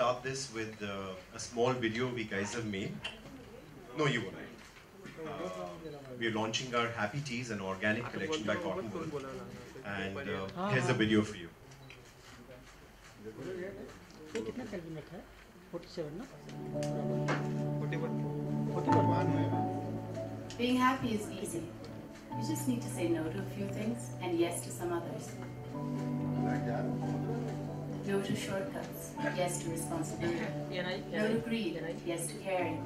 start this with a small video we guys have made. No, you won't. We're launching our Happy Teas, an organic collection by Cottonworld. And here's a video for you. Being happy is easy. You just need to say no to a few things and yes to some others. No to shortcuts, yes to responsibility. No to greed, yes to caring.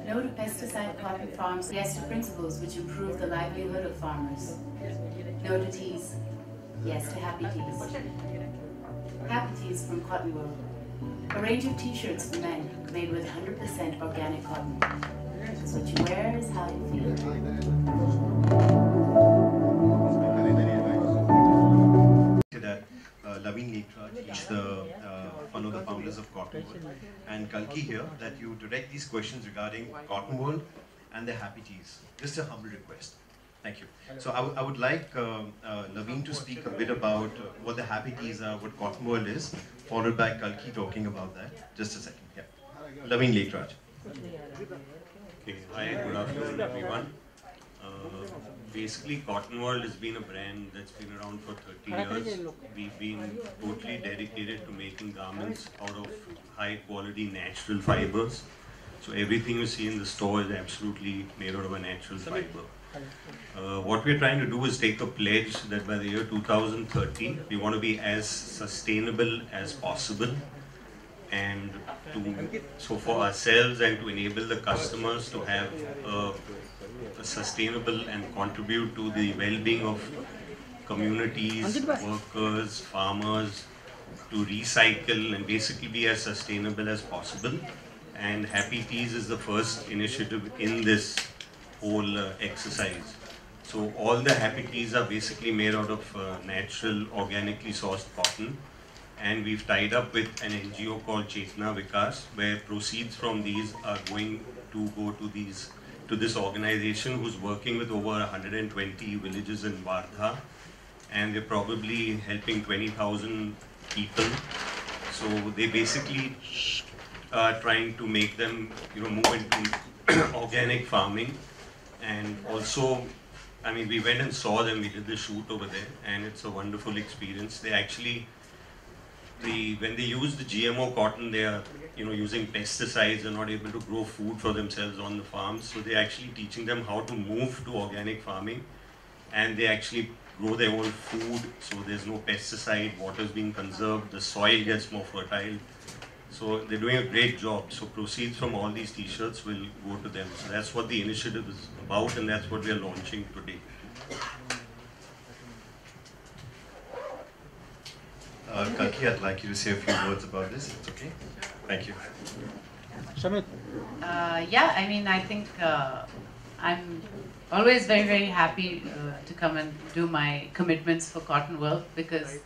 No to pesticide cotton farms, yes to principles which improve the livelihood of farmers. No to teas, yes to happy teas. Happy Teas from Cottonworld. A range of t-shirts for men made with 100% organic cotton. Because what you wear is how you feel. He's one of the founders of Cottonworld, and Kalki here, that you direct these questions regarding Cottonworld and the Happy Teas. Just a humble request. Thank you. So I would like Laveen to speak a bit about what the Happy Teas are, what Cottonworld is, followed by Kalki talking about that. Just a second. Yeah. Laveen Lekraj. Okay. Hi, good afternoon everyone. Basically, Cottonworld has been a brand that's been around for 30 years. We've been totally dedicated to making garments out of high quality natural fibers. So everything you see in the store is absolutely made out of a natural fiber. What we're trying to do is take a pledge that by the year 2030, we want to be as sustainable as possible. And so for ourselves and to enable the customers to have a sustainable and contribute to the well-being of communities, workers, farmers, to recycle and basically be as sustainable as possible. And Happy Teas is the first initiative in this whole exercise. So all the Happy Teas are basically made out of natural, organically sourced cotton. And we've tied up with an NGO called Vikas, where proceeds from these are going to go to this organization who's working with over 120 villages in Wardha, and they're probably helping 20,000 people. So they basically are trying to make them, move into organic farming. And also, I mean, we went and saw them. We did the shoot over there, and it's a wonderful experience. They actually, when they use the GMO cotton, they are using pesticides and not able to grow food for themselves on the farms. So they're actually teaching them how to move to organic farming, and they actually grow their own food. So there's no pesticide, water is being conserved, the soil gets more fertile. So they're doing a great job. So proceeds from all these t-shirts will go to them. So that's what the initiative is about, and that's what we are launching today. Kalki, I'd like you to say a few words about this. It's okay? Thank you. Shamit. Yeah, I mean, I think I'm always very, very happy to come and do my commitments for Cottonworld, because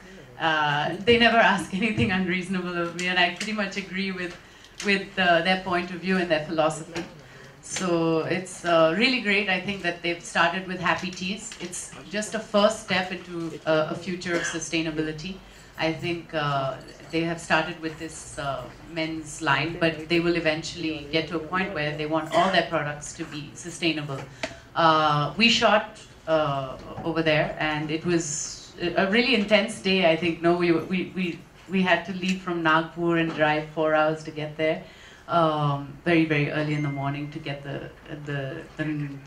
they never ask anything unreasonable of me, and I pretty much agree with their point of view and their philosophy. So it's really great. I think that they've started with Happy Teas. It's just a first step into a future of sustainability. I think they have started with this men's line, but they will eventually get to a point where they want all their products to be sustainable. We shot over there, and it was a really intense day. I think we had to leave from Nagpur and drive 4 hours to get there, very, very early in the morning to get the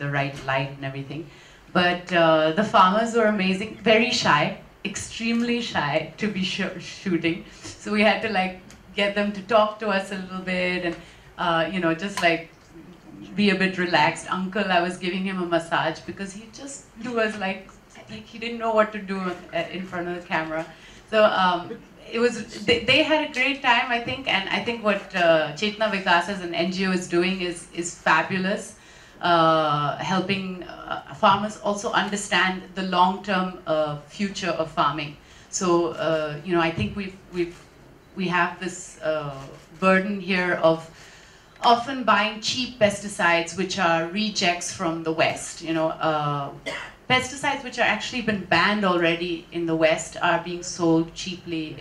right light and everything. But the farmers were amazing, very shy. Extremely shy to be shooting, so we had to like get them to talk to us a little bit, and just like be a bit relaxed. Uncle, I was giving him a massage because he just was like he didn't know what to do in front of the camera. So it was they had a great time, I think, and I think what Vikas as an NGO is doing is fabulous. Helping farmers also understand the long-term future of farming. So I think we have this burden here of often buying cheap pesticides which are rejects from the West. pesticides which are actually been banned already in the West are being sold cheaply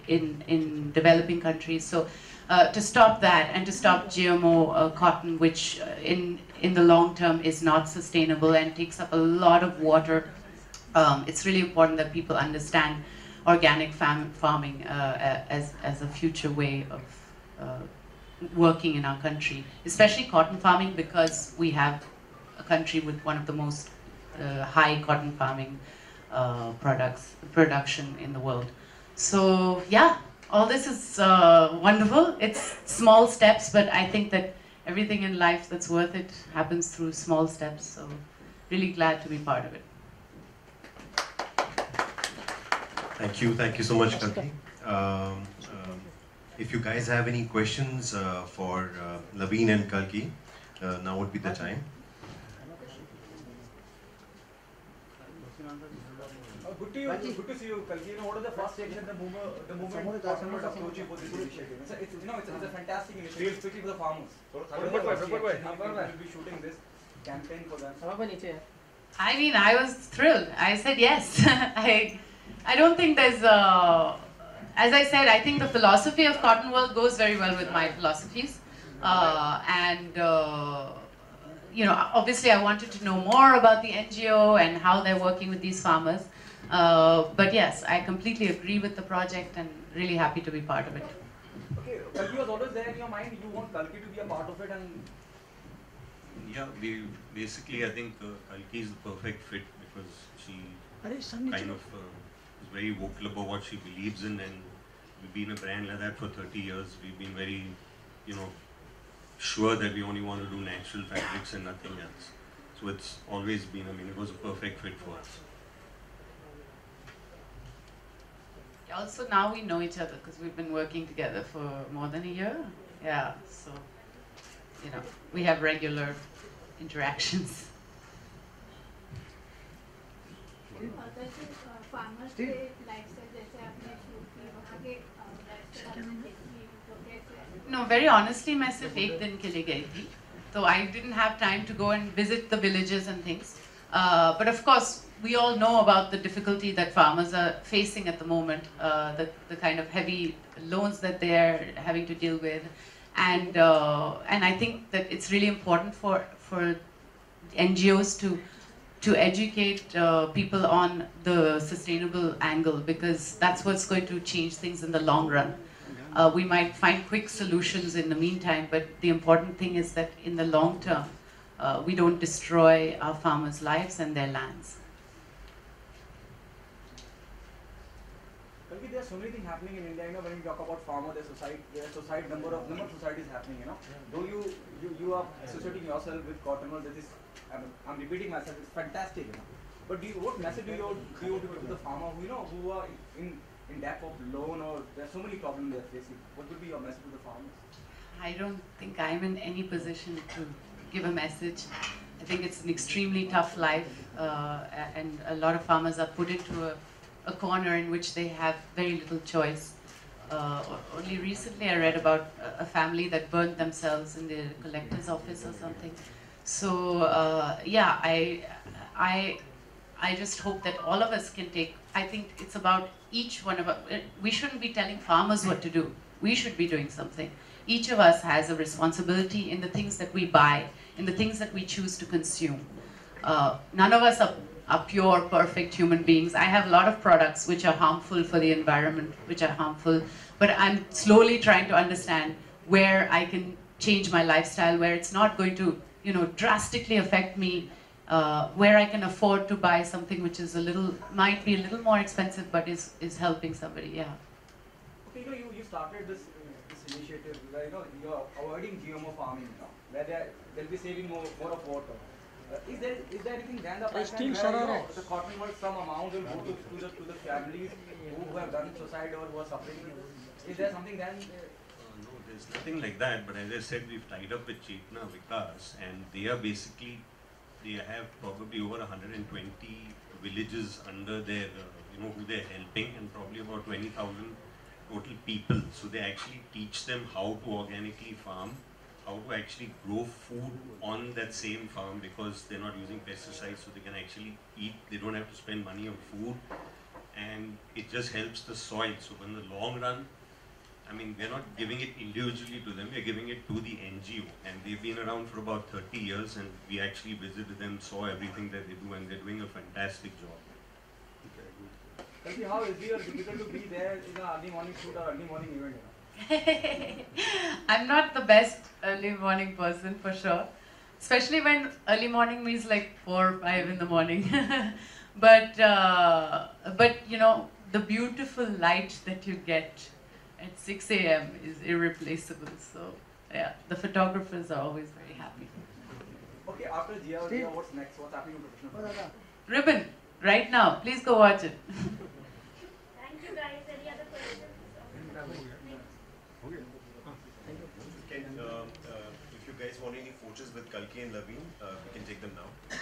in developing countries. So to stop that and to stop GMO cotton, which in the long term is not sustainable and takes up a lot of water, it's really important that people understand organic farming as a future way of working in our country, especially cotton farming, because we have a country with one of the most high cotton farming production in the world. So yeah, all this is wonderful. It's small steps, but I think that everything in life that's worth it happens through small steps. So really glad to be part of it. Thank you so much, Kalki. If you guys have any questions for Laveen and Kalki, now would be the time. Good to see you, Kalki. You know, what is the first reaction the moment Cottonworld approached you for this initiative? It's a fantastic initiative, especially for the farmers. What is the first reaction? You'll be shooting this campaign for them. I mean, I was thrilled. I said yes. I don't think there's as I said, I think the philosophy of Cottonworld goes very well with my philosophies. You know, obviously I wanted to know more about the NGO and how they're working with these farmers. But yes, I completely agree with the project and really happy to be part of it. Okay, Kalki was always there in your mind. You want Kalki to be a part of it, and yeah, basically I think Kalki is the perfect fit because she kind of is very vocal about what she believes in, and we've been a brand like that for 30 years. We've been very, you know, sure that we only want to do natural fabrics and nothing else. So it's always been, I mean, it was a perfect fit for us. Also, now we know each other because we've been working together for more than a year. Yeah, so, you know, we have regular interactions. farmers के lifestyle जैसे आपने shoot की वहाँ के lifestyle आपने देखी तो कैसे? No, very honestly, मैं सिर्फ एक दिन के लिए गई थी. So I didn't have time to go and visit the villages and things. But of course, we all know about the difficulty that farmers are facing at the moment, the kind of heavy loans that they are having to deal with. And I think that it's really important for NGOs to educate people on the sustainable angle, because that's what's going to change things in the long run. We might find quick solutions in the meantime, but the important thing is that in the long term, we don't destroy our farmers' lives and their lands. Kalki, there are so many things happening in India. You know, when you talk about farmer, there's number of societies happening. You know, though you are associating yourself with Cottonworld, that is, I'm repeating myself. It's fantastic. You know, but what message do you give to the farmer who are in depth of loan, or there are so many problems they're facing? What would be your message to the farmers? I don't think I'm in any position to give a message. I think it's an extremely tough life, and a lot of farmers are put into a corner in which they have very little choice. Only recently I read about a family that burned themselves in the collector's office or something. So yeah, I just hope that all of us can take, I think it's about each one of us. We shouldn't be telling farmers what to do. We should be doing something. Each of us has a responsibility in the things that we buy, in the things that we choose to consume. None of us are pure, perfect human beings. I have a lot of products which are harmful for the environment, which are harmful, but I'm slowly trying to understand where I can change my lifestyle, where it's not going to, drastically affect me, where I can afford to buy something which is might be a little more expensive, but is helping somebody, yeah. Okay, you started this initiative where, you're avoiding GMO farming, where they'll be saving more of water. Is there anything down the pipeline where the Cottonworld, some amount will go to the families who have done suicide or who are suffering? Is there something then? No, there's nothing like that. But as I said, we've tied up with Chetna Vikas, and they have probably over 120 villages under their, who they're helping, and probably about 20,000 total people. So they actually teach them how to organically farm, how to actually grow food on that same farm, because they're not using pesticides, so they can actually eat. They don't have to spend money on food, and it just helps the soil. So in the long run, I mean, we're not giving it individually to them, we're giving it to the NGO. And they've been around for about 30 years, and we actually visited them, saw everything that they do, and they're doing a fantastic job. Kalki, how easy or difficult to be there in an early morning shoot or early morning event? You know? I'm not the best early morning person for sure. Especially when early morning means like 4 or 5 in the morning. but you know, the beautiful light that you get at 6 a.m. is irreplaceable. So yeah, the photographers are always very happy. Okay, after Gia, what's next? What's happening in professional? Ribbon, right now. Please go watch it. Thank you guys. Any other questions? If you guys want any photos with Kalki and Laveen, we can take them now.